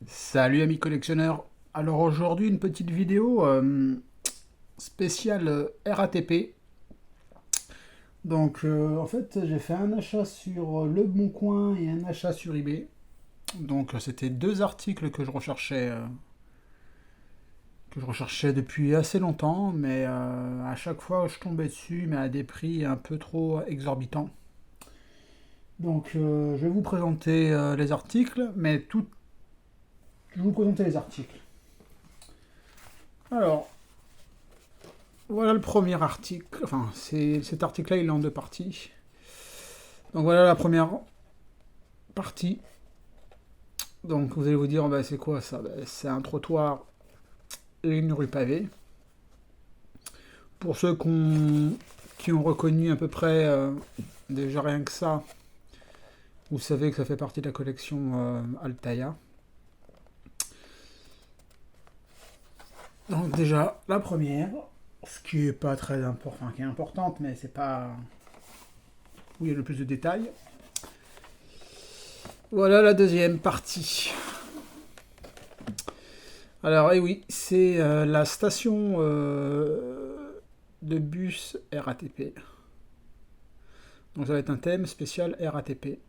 Salut amis collectionneurs. Alors aujourd'hui une petite vidéo spéciale RATP. Donc en fait j'ai fait un achat sur Le Bon Coin et un achat sur eBay. Donc c'était deux articles que je recherchais depuis assez longtemps, mais à chaque fois je tombais dessus, mais à des prix un peu trop exorbitants. Donc je vais vous présenter les articles, je vais vous présenter les articles. Alors, voilà le premier article. Enfin, cet article-là, il est en deux parties. Donc voilà la première partie. Donc vous allez vous dire, bah, c'est quoi ça? Bah, c'est un trottoir et une rue pavée. Pour ceux qui ont reconnu à peu près déjà rien que ça, vous savez que ça fait partie de la collection Altaïa. Donc déjà, la première, ce qui est pas très important, enfin, qui est importante, mais c'est pas où il y a le plus de détails. Voilà la deuxième partie. Alors, eh oui, c'est la station de bus RATP. Donc ça va être un thème spécial RATP.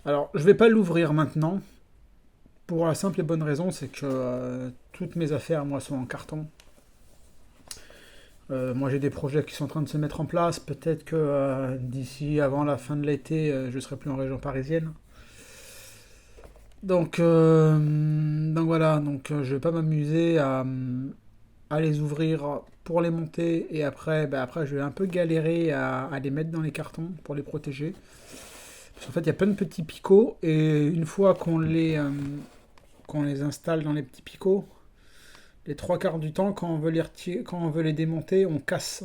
Alors, je vais pas l'ouvrir maintenant, pour la simple et bonne raison, c'est que toutes mes affaires, moi, sont en carton. Moi, j'ai des projets qui sont en train de se mettre en place. Peut-être que d'ici avant la fin de l'été, je serai plus en région parisienne. Donc voilà, je vais pas m'amuser à les ouvrir pour les monter et après, après je vais un peu galérer à les mettre dans les cartons pour les protéger. Parce qu'en fait, il y a plein de petits picots et une fois qu'on les installe dans les petits picots, les trois quarts du temps, quand on veut les démonter, on casse.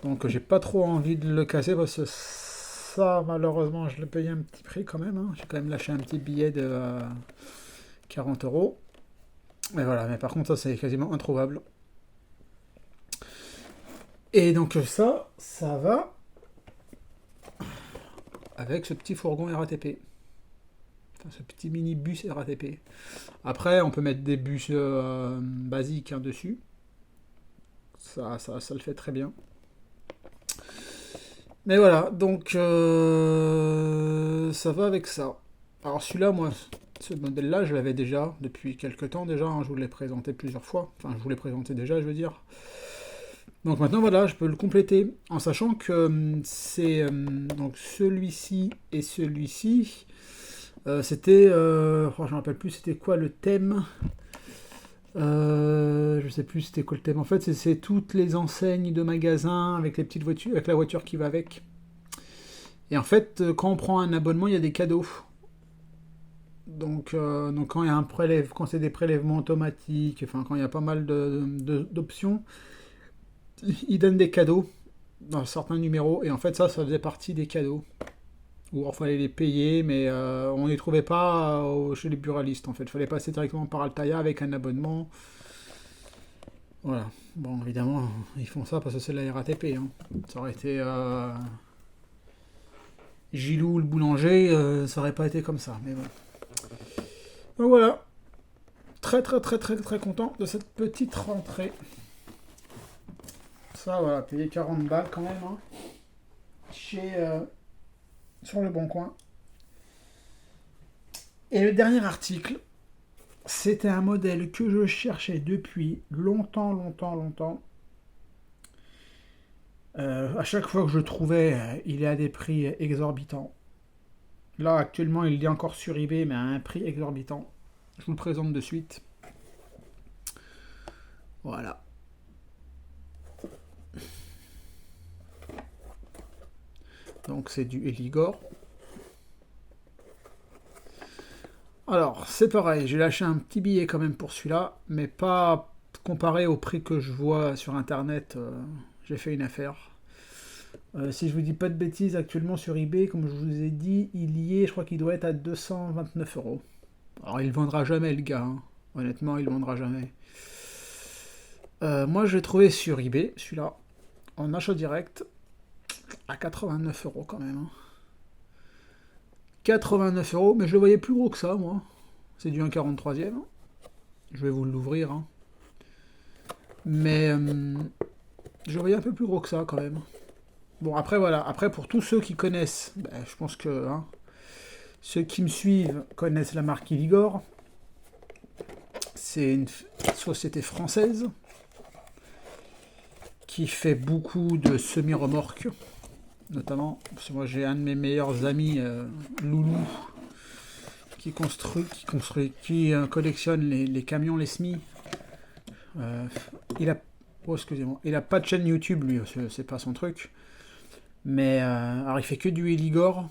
Donc j'ai pas trop envie de le casser parce que ça, malheureusement, je l'ai payé un petit prix quand même, hein. J'ai quand même lâché un petit billet de 40 euros. Mais voilà, mais par contre, ça c'est quasiment introuvable. Et donc ça va avec ce petit fourgon RATP. Enfin, ce petit mini-bus RATP. Après, on peut mettre des bus basiques hein, dessus. Ça le fait très bien. Mais voilà, donc ça va avec ça. Alors celui-là, moi, ce modèle-là, je l'avais déjà depuis quelques temps déjà. Hein, je vous l'ai présenté plusieurs fois. Enfin, je vous l'ai présenté déjà, je veux dire. Donc maintenant, voilà, je peux le compléter en sachant que c'est donc celui-ci et celui-ci. C'était, je ne me rappelle plus, c'était quoi le thème. Je sais plus c'était quoi le thème. En fait, c'est toutes les enseignes de magasins avec les petites voitures, avec la voiture qui va avec. Et en fait, quand on prend un abonnement, il y a des cadeaux. Donc quand il y a quand c'est des prélèvements automatiques, enfin quand il y a pas mal d'options, ils donnent des cadeaux dans certains numéros. Et en fait, ça faisait partie des cadeaux. Ou il fallait les payer, mais on ne les trouvait pas chez les buralistes en fait. Il fallait passer directement par Altaïa avec un abonnement. Voilà. Bon, évidemment, ils font ça parce que c'est la RATP. Hein. Ça aurait été Gilou le boulanger, ça aurait pas été comme ça. Mais bon. Donc voilà. Très très très très très content de cette petite rentrée. Ça, voilà, payer 40 balles quand même. Hein. Chez, sur le bon coin. Et le dernier article, c'était un modèle que je cherchais depuis longtemps, longtemps, longtemps. À chaque fois que je trouvais, il est à des prix exorbitants. Là, actuellement, il est encore sur eBay, mais à un prix exorbitant. Je vous le présente de suite. Voilà. Donc, c'est du Eligor. Alors, c'est pareil, j'ai lâché un petit billet quand même pour celui-là, mais pas comparé au prix que je vois sur internet. J'ai fait une affaire. Si je vous dis pas de bêtises, actuellement sur eBay, comme je vous ai dit, il y est, je crois qu'il doit être à 229 euros. Alors, il vendra jamais le gars, hein. Honnêtement, il vendra jamais. Moi, je l'ai trouvé sur eBay, celui-là, en achat direct, à 89 euros quand même. Hein. 89 euros, mais je le voyais plus gros que ça, moi. C'est du 1,43e. Je vais vous l'ouvrir. Hein. Mais je le voyais un peu plus gros que ça, quand même. Bon, après, voilà. Après, pour tous ceux qui connaissent, ben, je pense que hein, ceux qui me suivent connaissent la marque Iligor. C'est une société française qui fait beaucoup de semi-remorques, notamment. Parce que moi, j'ai un de mes meilleurs amis, Loulou, qui collectionne les camions, les SMI. Il a, oh, excusez-moi, il a pas de chaîne YouTube, lui, c'est pas son truc. Mais alors, il fait que du Eligor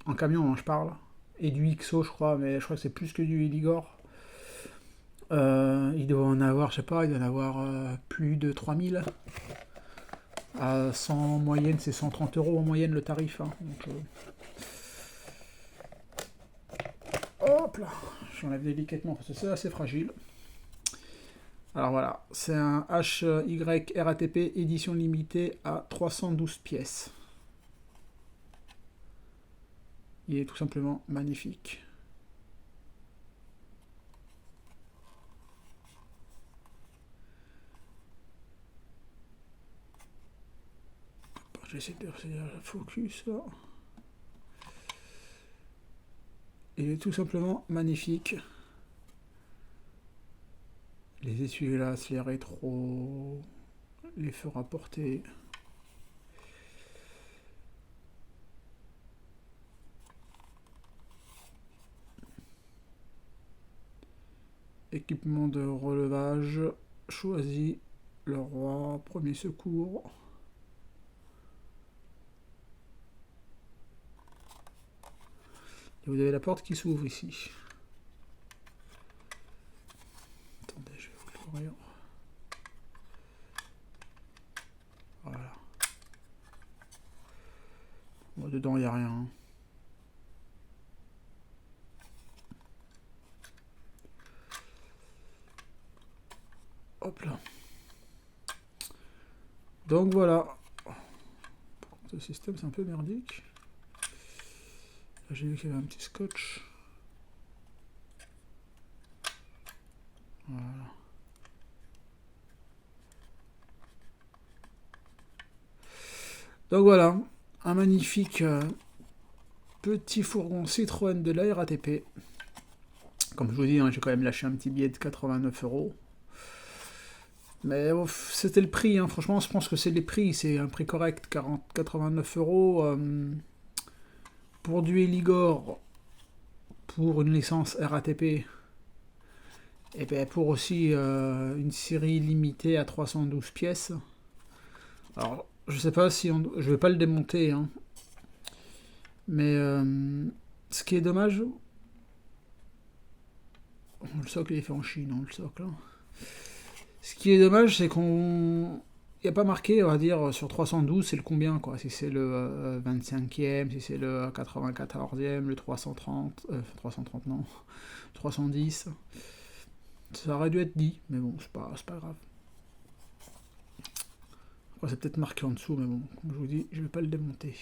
en camion, hein, je parle, et du XO, je crois, mais je crois que c'est plus que du Eligor. Il doit en avoir, je sais pas, il doit en avoir plus de 3000. À 100 en moyenne, c'est 130 euros en moyenne le tarif. Hein. Donc, hop là, j'enlève délicatement parce que c'est assez fragile. Alors voilà, c'est un HY RATP édition limitée à 312 pièces. Il est tout simplement magnifique. J'essaie de faire la focus là. Il est tout simplement magnifique. Les essuie-glaces, les rétros, les feux rapportés. Équipement de relevage choisi. Le roi, premier secours. Et vous avez la porte qui s'ouvre ici. Attendez, je vais vous l'ouvrir. Voilà. Bon, dedans, il n'y a rien. Hein. Hop là. Donc voilà. Ce système, c'est un peu merdique. Là, j'ai vu qu'il y avait un petit scotch. Voilà. Donc voilà, un magnifique petit fourgon Citroën de la RATP. Comme je vous dis, hein, j'ai quand même lâché un petit billet de 89 euros. Mais c'était le prix, hein. Franchement, je pense que c'est les prix, c'est un prix correct, 89 euros. Pour du Eligor, pour une licence RATP, et bien pour aussi une série limitée à 312 pièces. Alors, je sais pas si je vais pas le démonter, hein. Mais ce qui est dommage, le socle il est fait en Chine, hein, le socle. Hein. Ce qui est dommage, c'est qu'on n'y a pas marqué, on va dire, sur 312, c'est le combien, quoi. Si c'est le 25e, si c'est le 94e, le 330, 330 non, 310. Ça aurait dû être dit, mais bon, c'est pas grave. Après, c'est peut-être marqué en dessous, mais bon, comme je vous dis, je vais pas le démonter.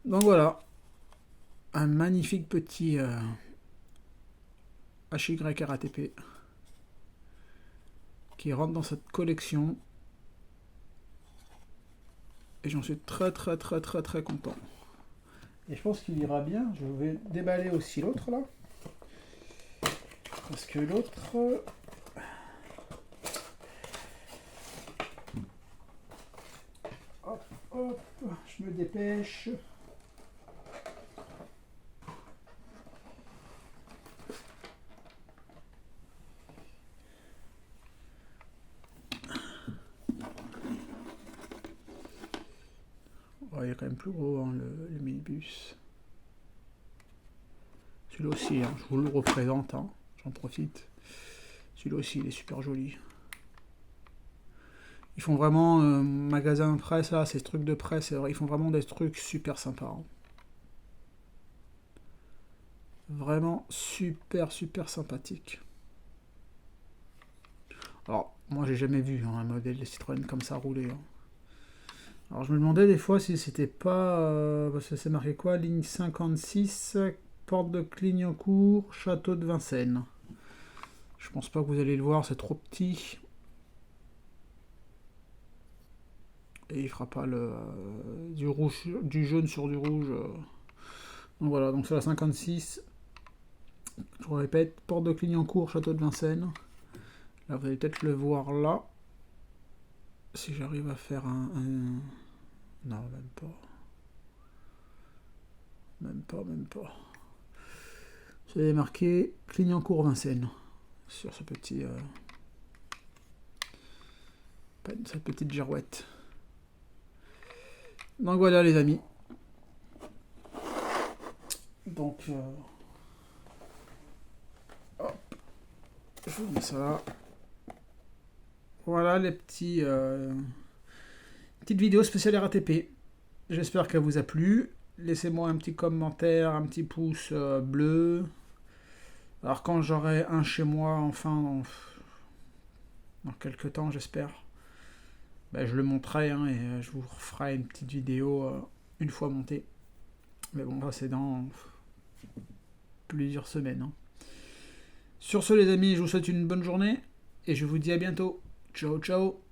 Donc voilà, un magnifique petit HY RATP qui rentre dans cette collection. Et j'en suis très content. Et je pense qu'il ira bien. Je vais déballer aussi l'autre là. Parce que l'autre... Hop, je me dépêche. Il est quand même plus gros, hein, le minibus. Celui-là aussi, hein, je vous le représente, hein, j'en profite. Celui-là aussi, il est super joli. Ils font vraiment magasin presse, là, ces trucs de presse, ils font vraiment des trucs super sympas. Hein. Vraiment super sympathique. Alors, moi j'ai jamais vu hein, un modèle de Citroën comme ça rouler. Hein. Alors je me demandais des fois si c'était pas... parce que c'est marqué quoi? Ligne 56, porte de Clignancourt, château de Vincennes. Je pense pas que vous allez le voir, c'est trop petit. Et il fera pas du rouge, du jaune sur du rouge. Donc voilà, donc c'est la 56. Je vous répète, porte de Clignancourt, château de Vincennes. Là vous allez peut-être le voir là. Si j'arrive à faire un... Non, même pas. Même pas, même pas. C'est marqué Clignancourt-Vincennes sur ce petit, cette petite girouette. Donc voilà les amis. Donc hop, je vous mets ça là. Voilà les petites vidéos spéciales RATP. J'espère qu'elle vous a plu. Laissez-moi un petit commentaire, un petit pouce bleu. Alors quand j'aurai un chez moi, enfin, dans quelques temps j'espère, ben, je le montrerai hein, et je vous referai une petite vidéo une fois montée. Mais bon, ça c'est dans plusieurs semaines. Hein. Sur ce les amis, je vous souhaite une bonne journée et je vous dis à bientôt. Ciao ciao.